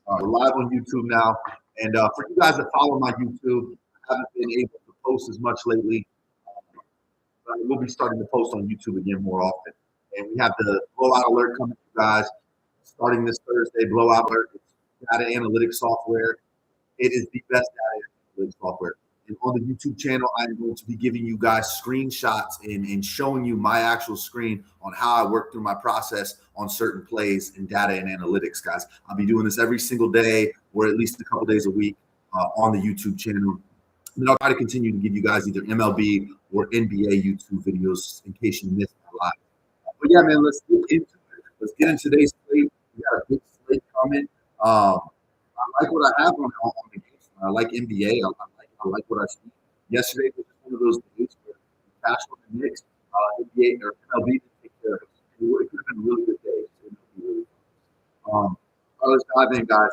We're live on YouTube now. And for you guys that follow my YouTube, I haven't been able to post as much lately. But we'll be starting to post on YouTube again more often. And we have the blowout alert coming to you guys starting this Thursday. Blowout alert. It's data analytics software. It is the best data analytics software. And on the YouTube channel, I'm going to be giving you guys screenshots and showing you my actual screen on how I work through my process on certain plays in data and analytics, guys. I'll be doing this every single day or at least a couple days a week on the YouTube channel. And I'll try to continue to give you guys either MLB or NBA YouTube videos in case you missed my live. But yeah, man, let's get into it. Let's get into today's slate. We got a big slate coming. I like what I have on the game. I like NBA. I like what I see. Yesterday was just one of those days where we cashed on the Knicks. NBA or MLB didn't take care of us. It could have been a really good day. Really let's dive in, guys.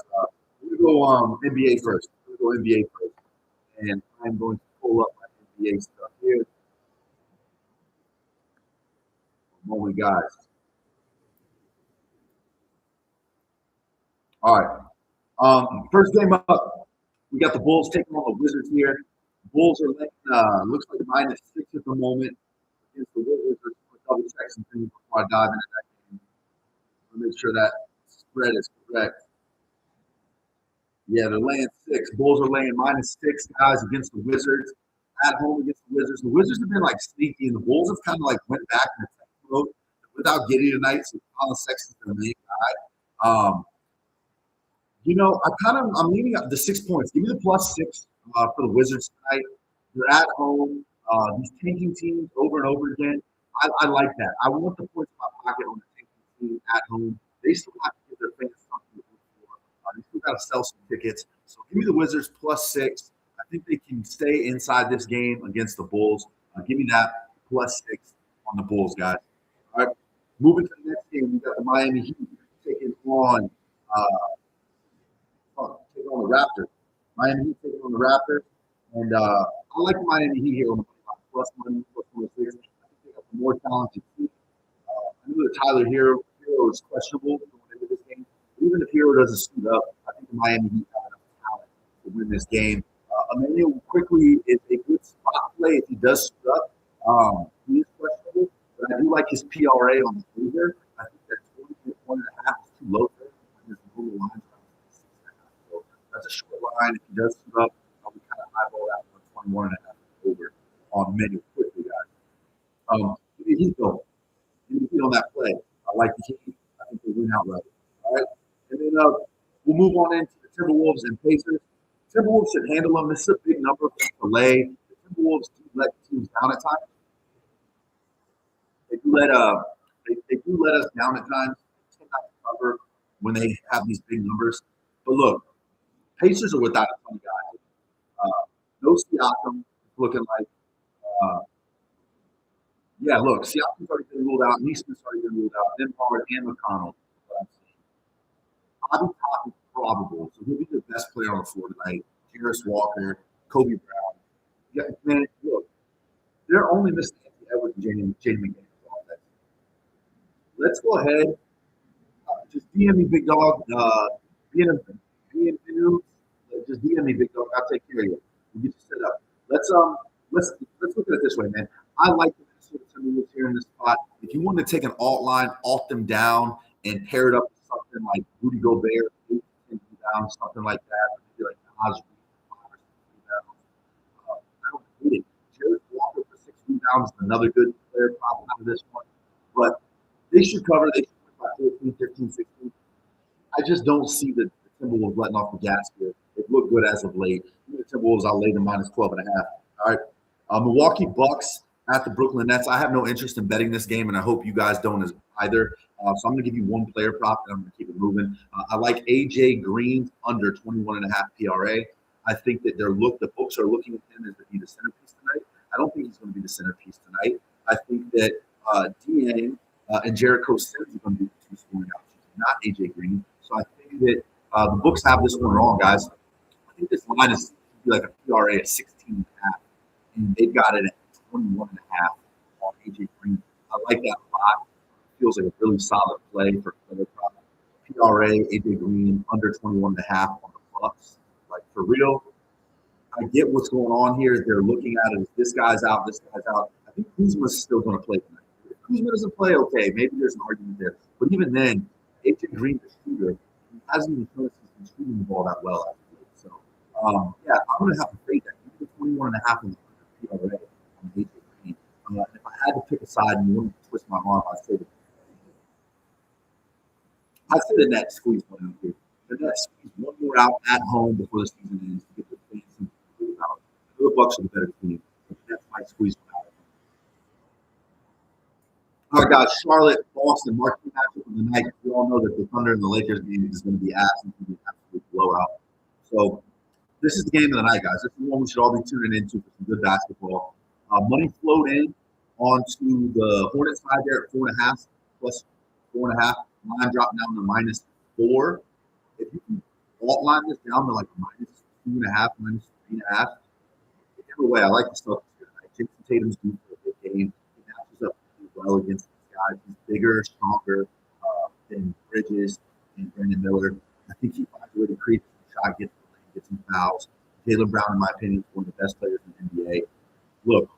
We're going to go NBA first. We're going to go NBA first. And I'm going to pull up my NBA stuff here. One moment, guys. All right. First game up. We got the Bulls taking on the Wizards here. Bulls are laying, looks like -6 at the moment against the Wizards. Let's double check some things before I dive into that game. Make sure that spread is correct. Yeah, they're laying 6. Bulls are laying -6, guys, against the Wizards. At home against the Wizards. The Wizards have been like sneaky, and the Bulls have kind of like went back in the mode without getting tonight. So Colin Sexton's the main guy. I'm leaning the 6 points. Give me the +6 for the Wizards tonight. They're at home. These tanking teams over and over again. I like that. I want the points in my pocket on the tanking team at home. They still have to give their fans something to look for. They still got to sell some tickets. So give me the Wizards +6. I think they can stay inside this game against the Bulls. Give me that +6 on the Bulls, guys. All right. Moving to the next game, we got the Miami Heat taking on the Raptors. Miami Heat taking on the Raptors. And I like the Miami Heat here on the plus money, +106. I think they got the more talented team. I know that Tyler Hero is questionable going into this game. Even if Hero doesn't suit up, I think the Miami Heat have enough talent to win this game. Emmanuel quickly is a good spot play if he does suit up. He is questionable, but I do like his PRA on the over. I think that 21.5 is too low for him. His total line is 6.5. So that's a short line. If he does suit up, I'll be kind of eyeball that 21.5 over on Emmanuel quickly, guys. Give me Heat though. Give me Heat on that play. I like the Heat. I think they win outright. All right, and then we'll move on into the Timberwolves and Pacers. Timberwolves should handle them. This is a big number for delay. The Timberwolves do let teams down at times. They do let us down at times. They tend not to cover when they have these big numbers. But look, Pacers are without a ton of guys. No Siakam is looking like. Siakam's already been ruled out. Neesmith's already been ruled out. Nembhard and McConnell. Bobby Top is probable, so he'll be the best player on the floor tonight. Jarris Walker, Kobe Brown. Yeah, man, look, they're only missing Anthony Edwards and Jaden McDaniels. Let's go ahead. Just DM me, big dog. Just DM me, big dog. I'll take care of you. We'll get you set up. Let's look at it this way, man. I like the Minnesota Timberwolves here in this spot. If you want to take an alt line, alt them down, and pair it up with something like Rudy Gobert, 8 to 10 rebounds, something like that. Maybe like Nas rebounds. I don't hate it. Jarris Walker for 6 rebounds is another good player prop out of this one. But they should cover. They should win by 14, 15, 16. I just don't see the Timberwolves letting off the gas here. They've looked good as of late. The Timberwolves, I'll lay them -12.5. All right. Milwaukee Bucks at the Brooklyn Nets. I have no interest in betting this game, and I hope you guys don't either. So I'm going to give you one player prop, and I'm going to keep it moving. I like A.J. Green under 21.5 PRA. I think that the books are looking at him as to be the centerpiece tonight. I don't think he's going to be the centerpiece tonight. I think that Dieng and Jericho Sims are going to be the two scoring options, not A.J. Green. So I think that the books have this one wrong, guys. I think this line is like a PRA of 16.5, and they've got it at 21.5 on A.J. Green. I like that a lot. Feels like a really solid play for player prop. PRA, AJ Green, under 21.5 on the Bucks. Like, for real, I get what's going on here. They're looking at it as this guy's out, this guy's out. I think Kuzma's still going to play tonight. If Kuzma doesn't play, okay, maybe there's an argument there. But even then, AJ Green, the shooter, he hasn't even shown us he's been shooting the ball that well actually. So, yeah, I'm going to have to fade that. Even 21.5 on the PRA on AJ Green. If I had to pick a side and you wouldn't twist my arm, I'd say the Nets squeeze one out here. The Nets squeeze one more out at home before the season ends to get the fans out. The Bucks are the better team. The Nets might squeeze one out. All right, guys. Charlotte, Boston, marquee matchup of the night. We all know that the Thunder and the Lakers game is going to be absolute blowout. So this is the game of the night, guys. This is the one we should all be tuning into for some good basketball. Money flowed in onto the Hornets side there at 4.5 plus 4.5. Line dropped down to -4. If you can alt line this down to like -2.5, -3.5, either way, I like the Celtics here tonight. Jason Tatum's due for a good game. He matches up well against these guys. He's bigger, stronger than Bridges and Brandon Miller. I think he finds a way to create some shot, get some fouls. Jaylen Brown, in my opinion, is one of the best players in the NBA. Look,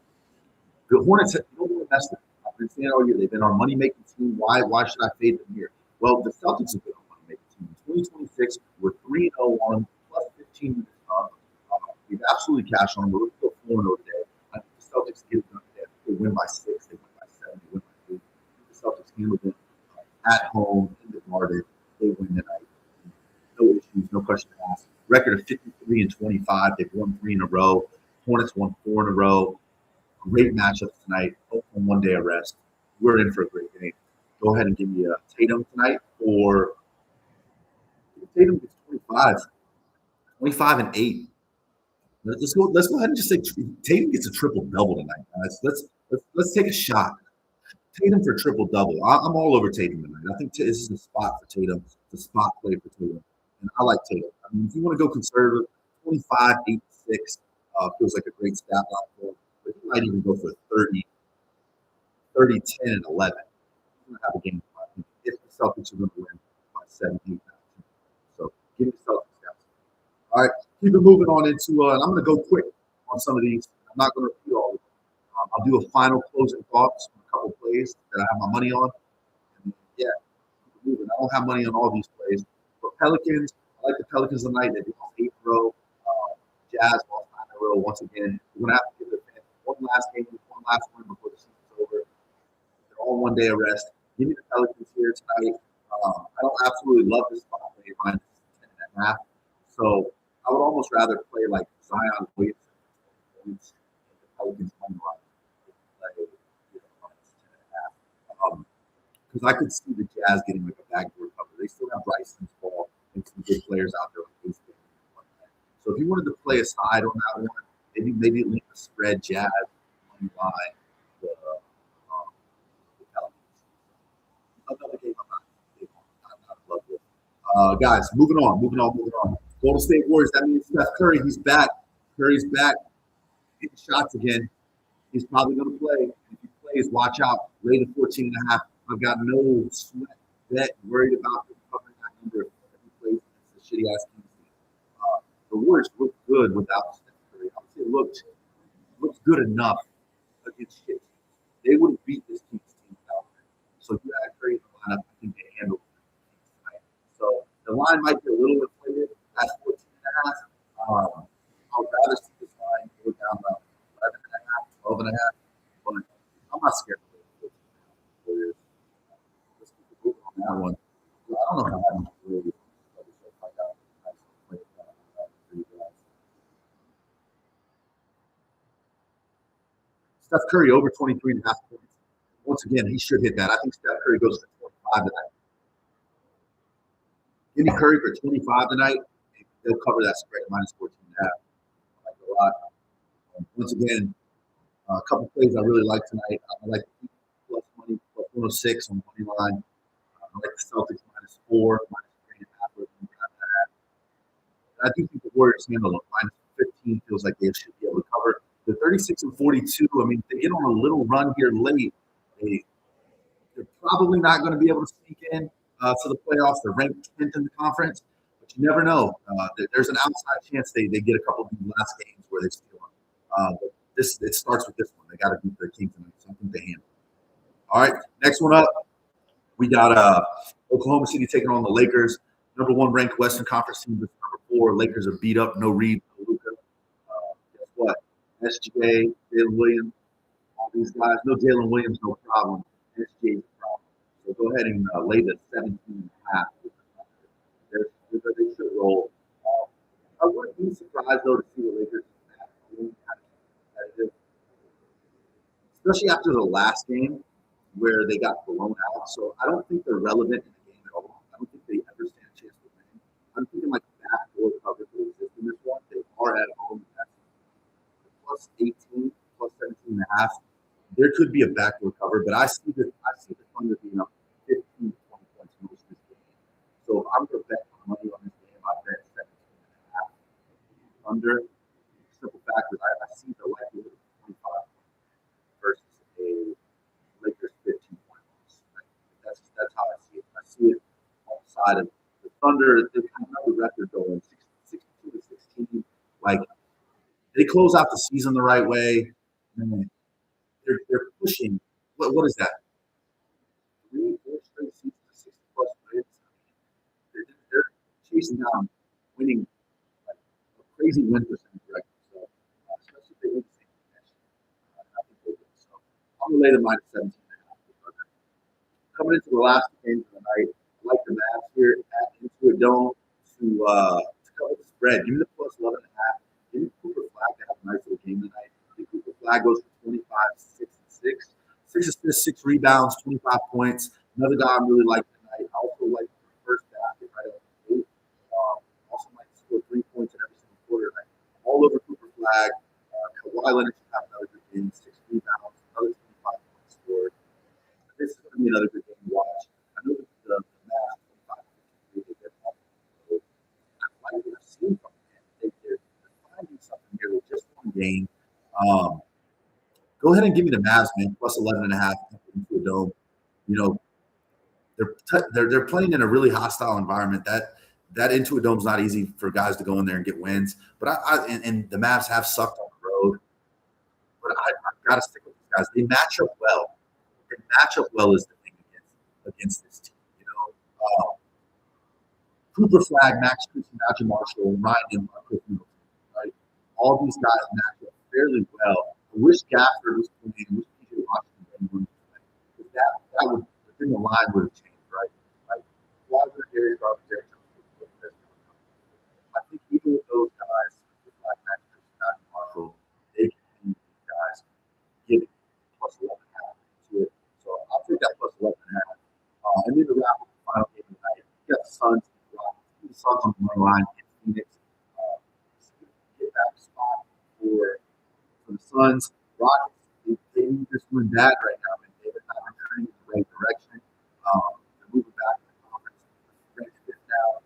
the Hornets don't want to mess with them. I've been saying all year they've been our money-making team. Why should I fade them here? Well, the Celtics have been our money-making team. In 2026, we're 3-0 on them, plus 15 minutes up. We've absolutely cashed on them. We're still 4-0 today. I think the Celtics get it done today. They win by 6. They win by 7. They win by 8. The Celtics handle them at home in the Garden. They win tonight. No issues, no question asked. Record of 53-25. They've won 3 in a row. Hornets won 4 in a row. Great matchups tonight. Both on 1 day of rest. We're in for a great game. Go ahead and give me a Tatum tonight, or Tatum gets 25 and 8. Let's go ahead and just say Tatum gets a triple double tonight, guys. Let's take a shot. Tatum for triple double. I'm all over Tatum tonight. I think this is the spot for Tatum. The spot play for Tatum, and I like Tatum. I mean, if you want to go conservative, 25, 8, 6 feels like a great stat line for him. But he might even go for 30, 10, and 11. He's going to have a game if the Celtics are going to win by 17. So give me the Celtics, guys. All right, keep it moving on into, and I'm going to go quick on some of these. I'm not going to repeat all of them. I'll do a final closing thoughts on a couple plays that I have my money on. And yeah, keep it moving. I don't have money on all these plays. But Pelicans, I like the Pelicans tonight. They've lost 8 in a row. Jazz lost 9 in a row once again. We're going to have to give the fans one last game, one last win before the season's over. They're all 1 day of rest. Give me the Pelicans here tonight. I don't absolutely love this spot play minus 10.5. So I would almost rather play like Zion Williamson points and the Pelicans money line play minus 10.5. Because I could see the Jazz getting like a backdoor cover. They still have Bryson's ball and some good players out there like Ace. So if you wanted to play a side on that one, maybe leave the spread Jazz money line. Another game I'm not in love with. Guys, moving on. Golden State Warriors, that means Steph Curry, he's back. Curry's back. Hitting shots again. He's probably going to play. If he plays, watch out. Lay the 14.5. I've got no sweat bet worried about him covering that number if he plays against the shitty-ass team. The Warriors look good without Steph Curry. I would say it looks good enough against shit. They would have beat this team's team out there. So if you had Curry in the lineup, I think they handle it tonight. So the line might be a little inflated at 14.5. I would rather see this line go down to 11.5, 12.5. But I'm not scared of the Warriors. Let's keep it moving on that one. I don't know how I'm really. Steph Curry over 23.5 points. Once again, he should hit that. I think Steph Curry goes for 25 tonight. Give me Curry for 25 tonight. They'll cover that spread minus 14.5. I like it a lot. Once again, a couple plays I really like tonight. I like the plus money, plus 106 on the money line. I like the Celtics minus 4, minus 3.5. I do think the Warriors handle it. Minus 15 feels like they should be able to cover. The 36 and 42, I mean, if they get on a little run here late, they're probably not going to be able to sneak in. to the playoffs. They're ranked 10th in the conference, but you never know. There's an outside chance they get a couple of these last games where they steal them. But it starts with this one. They got to beat the Kings tonight, so I think they handle it. All right, next one up, we got Oklahoma City taking on the Lakers. Number 1 ranked Western Conference team is number 4. Lakers are beat up. No Reed, no Luka. Guess what? SGA, Jalen Williams, all these guys. No Jalen Williams, no problem. SGA is a problem. So go ahead and lay the 17.5. They should roll. I wouldn't be surprised, though, to see the Lakers competitive, especially after the last game where they got blown out. So I don't think they're relevant in the game at all. I don't think they ever stand a chance to win. I'm thinking like backdoor coverage will exist in this one. They are at home. That's plus 18, plus 17.5. There could be a backdoor cover, but I see the Thunder being up 15, 20 points most of this game. So if I'm going to bet money on this game, I bet 17.5. Thunder. Simple fact is I see the likelihood of 25 versus a Lakers 15-point loss. Right? That's how I see it. I see it on the side of the Thunder. They have another record going 62 to 16. Like they close out the season the right way. And they're pushing. What is that? 3 4 straight seasons of 60+ wins. They're chasing down winning like a crazy win percentage record. So especially if they win the same next year. I think they will. So I'm gonna lay the minus 17.5. Coming into the last game of the night, I like the Mavs here at into a dome to cover the spread. Give me the plus 11.5. Give me Cooper Flag to have a nice little game tonight. I think Cooper Flag goes for 25, 6 and 6. 6 assists, 6 rebounds, 25 points. Another guy I really like tonight. I also like the first basket right out of the gate. Also like to score 3 points in every single quarter. Like, all over Cooper Flag. Kawhi Leonard should have another good game. 6 rebounds, another 25 points scored. This is going to be another good game to watch. I know that the Mavs 25 they get off the road. I like what I've seen from them. They're finding something here with just one game. Go ahead and give me the Mavs, man, plus 11.5 into a dome. You know, they're playing in a really hostile environment. That into a dome's not easy for guys to go in there and get wins. But and the Mavs have sucked on the road. But I've got to stick with these guys. They match up well. They match up well is the thing against this team. You know, Cooper Flag, Max Christian, Najee Marshall, Ryan Imler, Chris Middleton, right? All these guys match up fairly well. I wish Gafford was playing. I wish PJ Washington was playing. That would, then the line would have changed, right? Like, why would Darius Garland, I think even with those guys, like Max Christian, Najee Marshall, they can beat these guys, give it plus 11.5 to it. So I'll take that plus 11.5. And then the wrap up the final game of the night. You got the Suns. The Suns on the money line in Phoenix. Get that spot for the Suns. Rockets, they need this win bad right now, and they're not returning in the right direction. They're moving back to the conference. Ranked fifth now.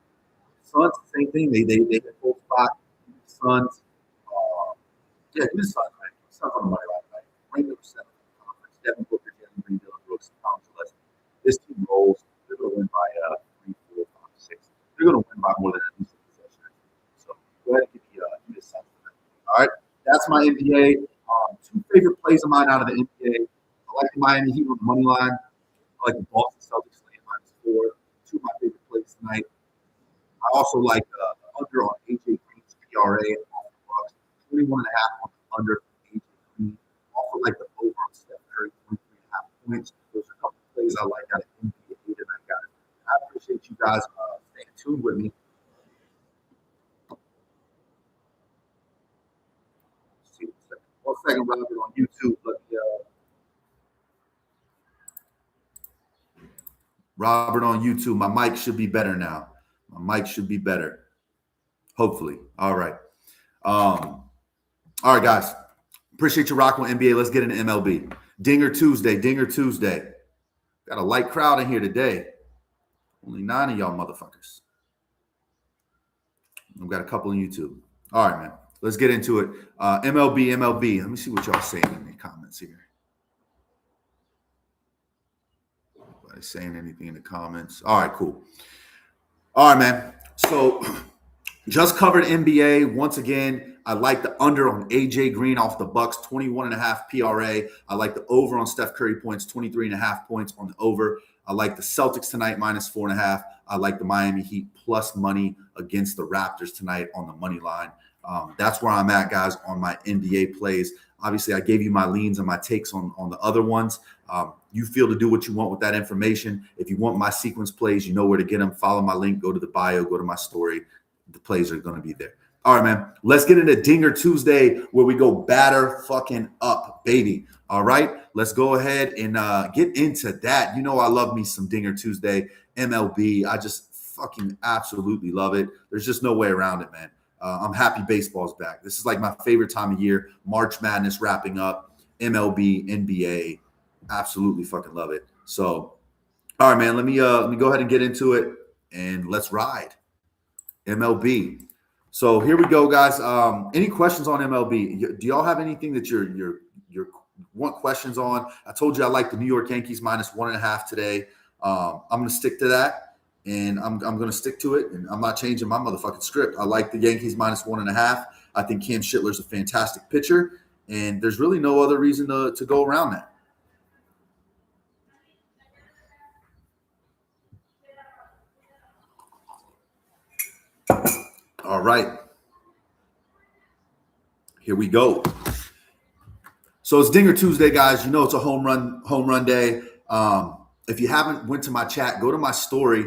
Suns, same thing. They hit full spot. Suns, give me the Suns, man. Suns on the money line tonight. Ranked number 7 in the conference. Devin Booker, Jalen Green, Dylan Brooks, Thomas Gillespie. This team rolls. They're going to win by 3, 4, 5, 6. They're going to win by more than at least a possession. So go ahead and give me the Suns. All right, that's my NBA. 2 favorite plays of mine out of the NBA. I like the Miami Heat on the money line. I like the Boston Celtics laying -4. 2 of my favorite plays tonight. I also like the under on AJ Green's PRA off the Bucks. 21.5 on the under from AJ Green. Also like the over on Steph Curry, 23.5 points. Those are a couple of plays I like out of NBA tonight, guys. I appreciate you guys staying tuned with me. One second, Robert, on YouTube. Robert on YouTube. My mic should be better now. My mic should be better. Hopefully. All right. All right, guys. Appreciate you rocking with NBA. Let's get into MLB. Dinger Tuesday. Got a light crowd in here today. Only 9 of y'all motherfuckers. I've got a couple on YouTube. All right, man. Let's get into it. MLB. Let me see what y'all saying in the comments here. Nobody's saying anything in the comments. All right, cool. All right, man. So just covered NBA. Once again, I like the under on AJ Green off the Bucks, 21.5 PRA. I like the over on Steph Curry points, 23.5 points on the over. I like the Celtics tonight, -4.5. I like the Miami Heat plus money against the Raptors tonight on the money line. That's where I'm at, guys, on my NBA plays. Obviously, I gave you my leans and my takes on the other ones. You feel to do what you want with that information. If you want my sequence plays, you know where to get them. Follow my link, go to the bio, go to my story. The plays are going to be there. All right, man. Let's get into Dinger Tuesday where we go batter fucking up, baby. All right. Let's go ahead and get into that. You know I love me some Dinger Tuesday, MLB. I just fucking absolutely love it. There's just no way around it, man. I'm happy baseball's back. This is like my favorite time of year. March Madness wrapping up. MLB, NBA. Absolutely fucking love it. So, all right, man. Let me go ahead and get into it and let's ride. MLB. So here we go, guys. Any questions on MLB? Do y'all have anything that you want questions on? I told you I like the New York Yankees -1.5 today. I'm going to stick to that, and I'm going to stick to it, and I'm not changing my motherfucking script. I like the Yankees -1.5. I think Cam Schittler's a fantastic pitcher, and there's really no other reason to go around that. All right. Here we go. So it's Dinger Tuesday, guys. You know it's a home run day. If you haven't went to my chat, go to my story.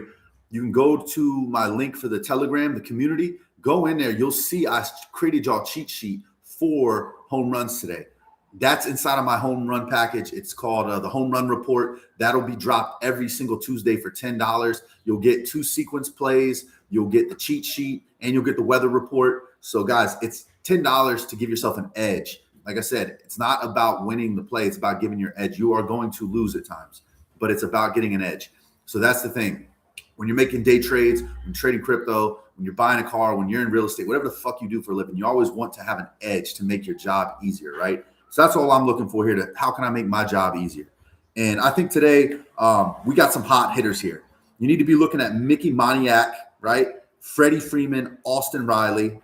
You can go to my link for the Telegram, the community. Go in there. You'll see I created y'all cheat sheet for home runs today. That's inside of my home run package. It's called the Home Run Report. That'll be dropped every single Tuesday for $10. You'll get 2 sequence plays. You'll get the cheat sheet, and you'll get the weather report. So, guys, it's $10 to give yourself an edge. Like I said, it's not about winning the play. It's about giving your edge. You are going to lose at times, but it's about getting an edge. So that's the thing. When you're making day trades, when you're trading crypto, when you're buying a car, when you're in real estate, whatever the fuck you do for a living, you always want to have an edge to make your job easier, right? So that's all I'm looking for here. How can I make my job easier? And I think today we got some hot hitters here. You need to be looking at Mickey Moniak, right? Freddie Freeman, Austin Riley.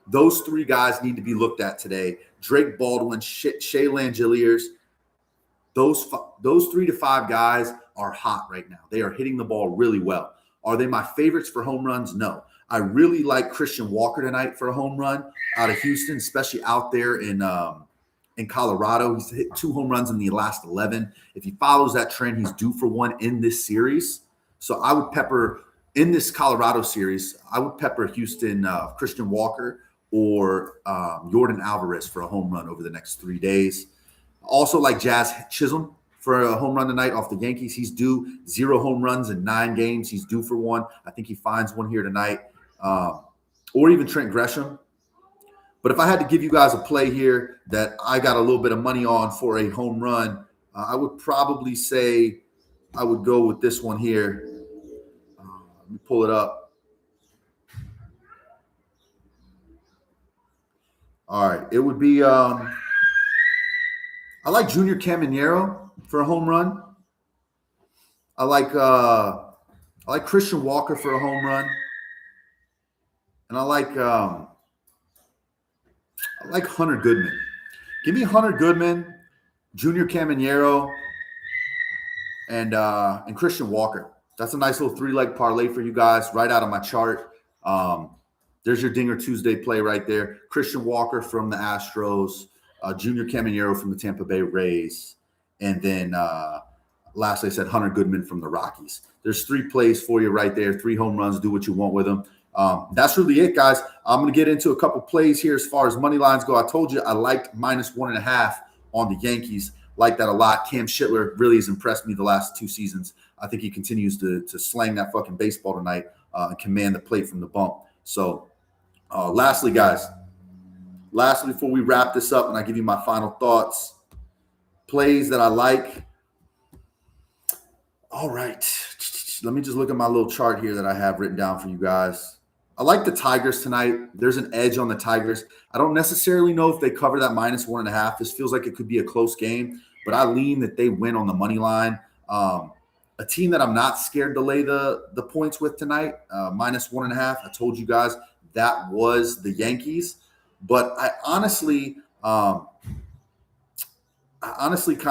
Those 3 guys need to be looked at today. Drake Baldwin, Shea Langeliers. Those 3 to 5 guys are hot right now. They are hitting the ball really well. Are they my favorites for home runs? No. I really like Christian Walker tonight for a home run out of Houston, especially out there in Colorado. He's hit 2 home runs in the last 11. If he follows that trend, he's due for one in this series. So I would pepper in this Colorado series. I would pepper Houston, Christian Walker, or Yordan Alvarez for a home run over the next 3 days. Also like Jazz Chisholm for a home run tonight off the Yankees. He's due 0 home runs in 9 games. He's due for one. I think he finds one here tonight. Or even Trent Gresham. But if I had to give you guys a play here that I got a little bit of money on for a home run, I would probably say I would go with this one here. Let me pull it up. All right. It would be I like Junior Caminero for a home run. I like Christian Walker for a home run. And I like Hunter Goodman. Give me Hunter Goodman, Junior Caminero, and Christian Walker. That's a nice little 3-leg parlay for you guys right out of my chart. There's your Dinger Tuesday play right there. Christian Walker from the Astros, Junior Caminero from the Tampa Bay Rays, and then lastly I said Hunter Goodman from the Rockies. There's 3 plays for you right there, 3 home runs. Do what you want with them. That's really it, guys. I'm going to get into a couple plays here as far as money lines go. I told you I liked -1.5 on the Yankees. Like that a lot. Cam Schittler really has impressed me the last 2 seasons. I think he continues to slang that fucking baseball tonight and command the plate from the bump. So lastly, guys, before we wrap this up and I give you my final thoughts, plays that I like. All right. Let me just look at my little chart here that I have written down for you guys. I like the Tigers tonight. There's an edge on the Tigers. I don't necessarily know if they cover that -1.5. This feels like it could be a close game, but I lean that they win on the money line. A team that I'm not scared to lay the points with tonight, -1.5. I told you guys that was the Yankees, but I honestly kind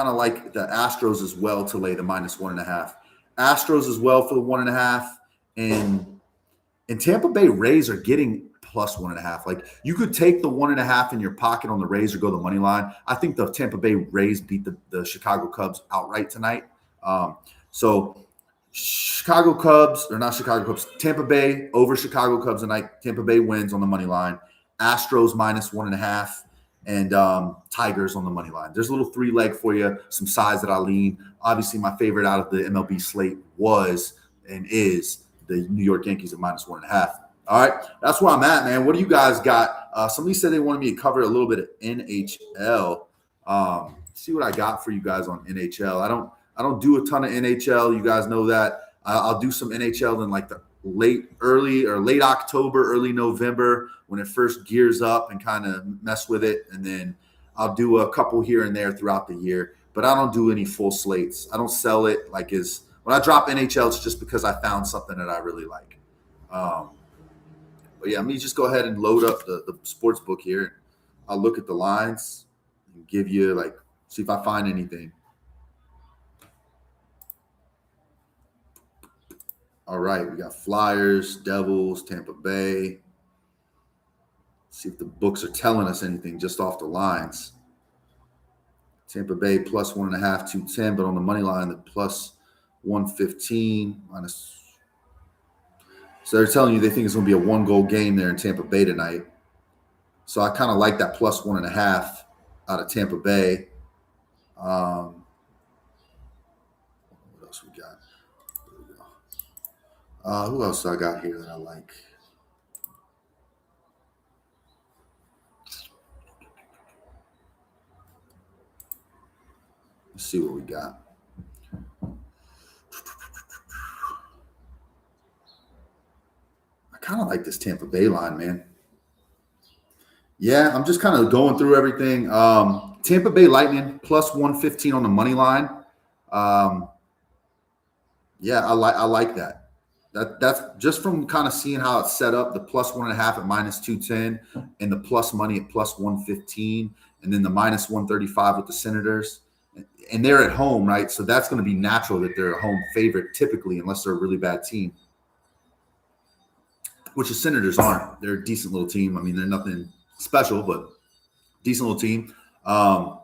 of like the Astros as well to lay the -1.5. Astros as well for the 1.5, and Tampa Bay Rays are getting +1.5. Like, you could take the 1.5 in your pocket on the Rays or go the money line. I think the Tampa Bay Rays beat the Chicago Cubs outright tonight. So Chicago Cubs, or not Chicago Cubs, Tampa Bay over Chicago Cubs tonight. Tampa Bay wins on the money line. Astros -1.5, and Tigers on the money line. There's a little 3-leg for you, some size that I lean. Obviously, my favorite out of the MLB slate was and is the New York Yankees at -1.5. All right, that's where I'm at, man. What do you guys got? Somebody said they wanted me to cover a little bit of NHL. See what I got for you guys on NHL. I don't do a ton of NHL. You guys know that. I'll do some NHL in like the late October, early November when it first gears up and kind of mess with it. And then I'll do a couple here and there throughout the year. But I don't do any full slates. I don't sell it when I drop NHL, it's just because I found something that I really like. But yeah, let me just go ahead and load up the sports book here. I'll look at the lines and give you see if I find anything. All right, we got Flyers, Devils, Tampa Bay. See if the books are telling us anything just off the lines. Tampa Bay +1.5, 210, but on the money line, the +115 minus. So they're telling you they think it's going to be a 1-goal game there in Tampa Bay tonight. So I kind of like that +1.5 out of Tampa Bay. What else we got? Who else do I got here that I like? Let's see what we got. I kind of like this Tampa Bay line, man. Yeah, I'm just kind of going through everything. Tampa Bay Lightning +115 on the money line. Yeah, I like that. That's just from kind of seeing how it's set up, the +1.5 at -210 and the plus money at +115, and then the -135 with the Senators. And they're at home, right? So that's going to be natural that they're a home favorite typically, unless they're a really bad team, which the Senators aren't. They're a decent little team. I mean, they're nothing special, but decent little team. I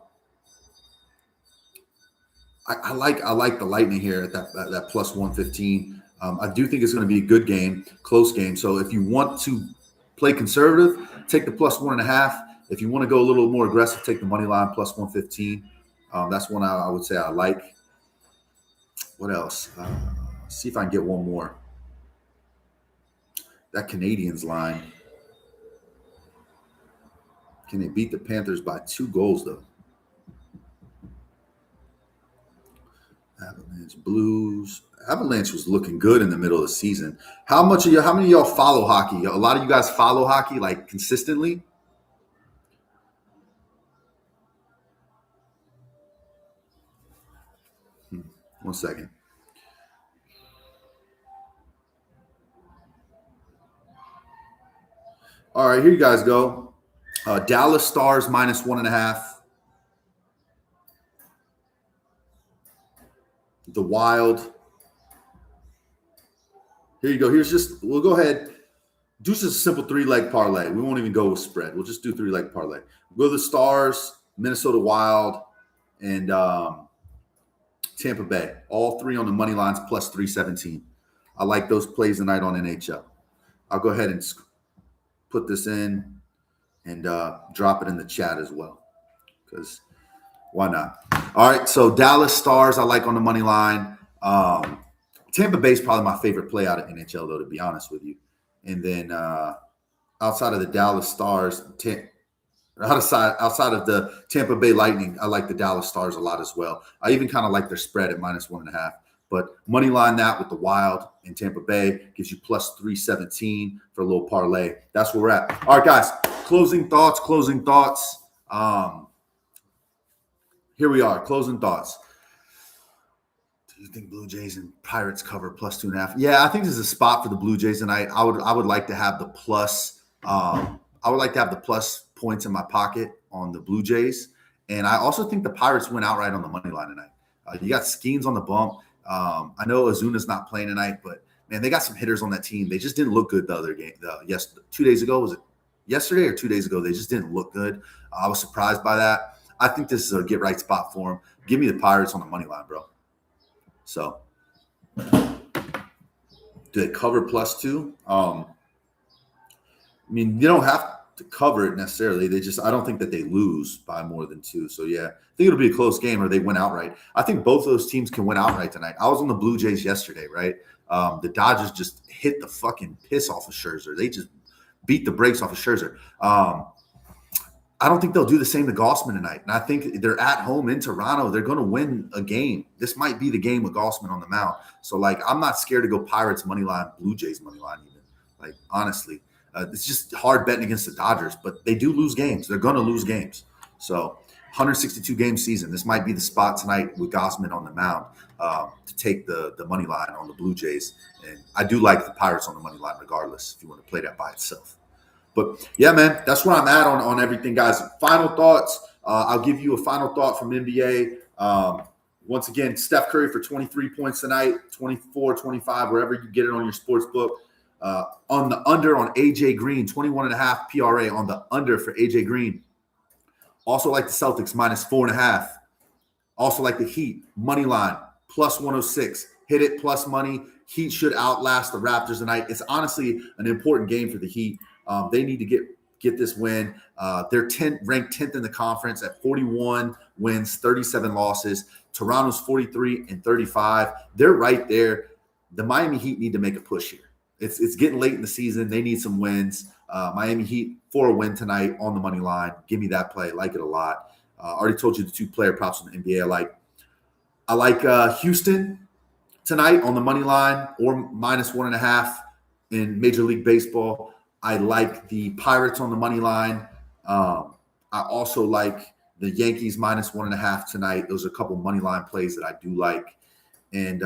like the Lightning here at that +115. I do think it's going to be a good game, close game. So if you want to play conservative, take the +1.5. If you want to go a little more aggressive, take the money line +115. That's one I would say I like. What else? See if I can get one more. That Canadiens line. Can they beat the Panthers by 2 goals, though? Avalanche Blues. Avalanche was looking good in the middle of the season. How many of y'all follow hockey? A lot of you guys follow hockey like consistently? One second. All right, here you guys go. Dallas Stars -1.5. The Wild. Here you go. We'll go ahead. Do just a simple 3-leg parlay. We won't even go with spread. We'll just do 3-leg parlay. We'll go the Stars, Minnesota Wild, and Tampa Bay. All 3 on the money lines +317. I like those plays tonight on NHL. I'll go ahead and put this in and drop it in the chat as well, because why not? All right, so Dallas Stars I like on the money line. Tampa Bay is probably my favorite play out of NHL, though, to be honest with you. And then outside of the Dallas Stars, outside of the Tampa Bay Lightning, I like the Dallas Stars a lot as well. I even kind of like their spread at -1.5. But money line that with the Wild and Tampa Bay gives you +317 for a little parlay. That's where we're at. All right, guys, closing thoughts. Here we are, closing thoughts. Do you think Blue Jays and Pirates cover +2.5? Yeah, I think there's a spot for the Blue Jays tonight. I would like to have the plus. I would like to have the plus points in my pocket on the Blue Jays, and I also think the Pirates went outright on the money line tonight. You got Skeens on the bump. I know Azuna's not playing tonight, but man, they got some hitters on that team. They just didn't look good the other game. 2 days ago, was it yesterday or 2 days ago? They just didn't look good. I was surprised by that. I think this is a get right spot for them. Give me the Pirates on the money line, bro. So, do they cover +2? I mean, you don't have to cover it necessarily. I don't think that they lose by more than 2. So, yeah, I think it'll be a close game or they win outright. I think both of those teams can win outright tonight. I was on the Blue Jays yesterday, right? The Dodgers just hit the fucking piss off of Scherzer. They just beat the brakes off of Scherzer. I don't think they'll do the same to Gausman tonight. And I think they're at home in Toronto. They're going to win a game. This might be the game with Gausman on the mound. So, I'm not scared to go Pirates money line, Blue Jays money line even. Honestly, it's just hard betting against the Dodgers. But they do lose games. They're going to lose games. So, 162-game season. This might be the spot tonight with Gausman on the mound to take the money line on the Blue Jays. And I do like the Pirates on the money line regardless if you want to play that by itself. But, yeah, man, that's where I'm at on everything, guys. Final thoughts. I'll give you a final thought from NBA. Once again, Steph Curry for 23 points tonight, 24, 25, wherever you get it on your sports book. On the under on A.J. Green, 21.5 PRA on the under for A.J. Green. Also like the Celtics, -4.5. Also like the Heat, money line, +106. Hit it, plus money. Heat should outlast the Raptors tonight. It's honestly an important game for the Heat. They need to get this win. They're ranked 10th in the conference at 41 wins, 37 losses. Toronto's 43 and 35. They're right there. The Miami Heat need to make a push here. It's getting late in the season. They need some wins. Miami Heat for a win tonight on the money line. Give me that play. I like it a lot. Already told you the 2 player props in the NBA. I like Houston tonight on the money line or -1.5 in Major League Baseball. I like the Pirates on the money line. I also like the Yankees -1.5 tonight. Those are a couple money line plays that I do like. And,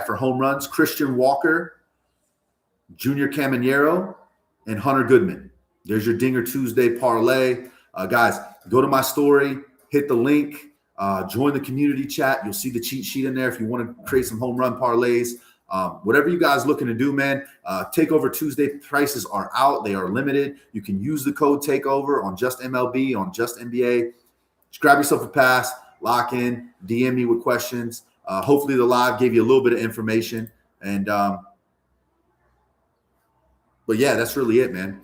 for home runs, Christian Walker, Junior Caminero, and Hunter Goodman. There's your Dinger Tuesday parlay. Guys, go to my story, hit the link, join the community chat. You'll see the cheat sheet in there if you want to create some home run parlays. Whatever you guys looking to do, man, Takeover Tuesday prices are out. They are limited. You can use the code Takeover on Just MLB, on Just NBA. Just grab yourself a pass, lock in, DM me with questions. Hopefully the live gave you a little bit of information. And but yeah, that's really it, man.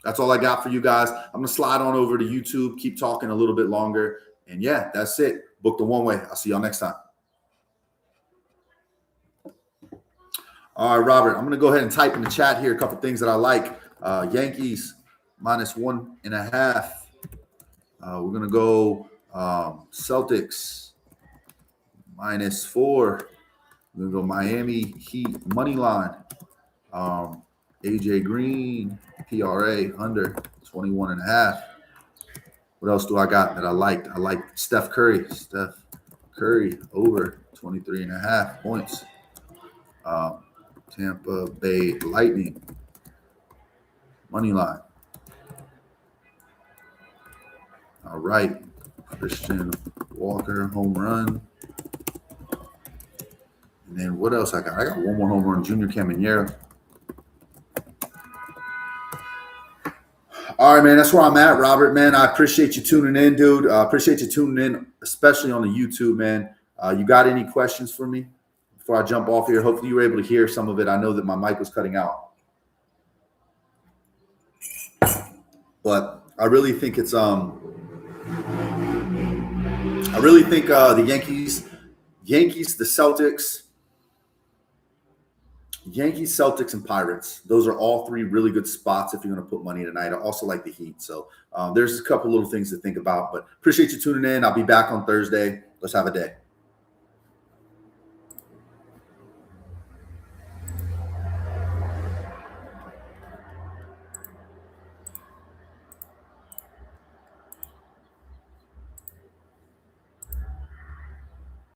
That's all I got for you guys. I'm going to slide on over to YouTube, keep talking a little bit longer. And yeah, that's it. Book the one way. I'll see y'all next time. All right, Robert, I'm going to go ahead and type in the chat here a couple things that I like. Yankees -1.5. We're going to go Celtics -4. We're going to go Miami Heat money line. A.J. Green, PRA under 21.5. What else do I got that I liked? I like Steph Curry. Steph Curry over 23.5 points. Tampa Bay Lightning money line. All right. Christian Walker home run. And then what else I got? I got one more home run, Junior Caminero. All right, man. That's where I'm at, Robert, man. I appreciate you tuning in, dude. Appreciate you tuning in, especially on the YouTube, man. You got any questions for me before I jump off here? Hopefully you were able to hear some of it. I know that my mic was cutting out. But I really think it's the Yankees, the Celtics, and Pirates. Those are all 3 really good spots if you're going to put money tonight. I also like the Heat. So there's a couple little things to think about. But appreciate you tuning in. I'll be back on Thursday. Let's have a day.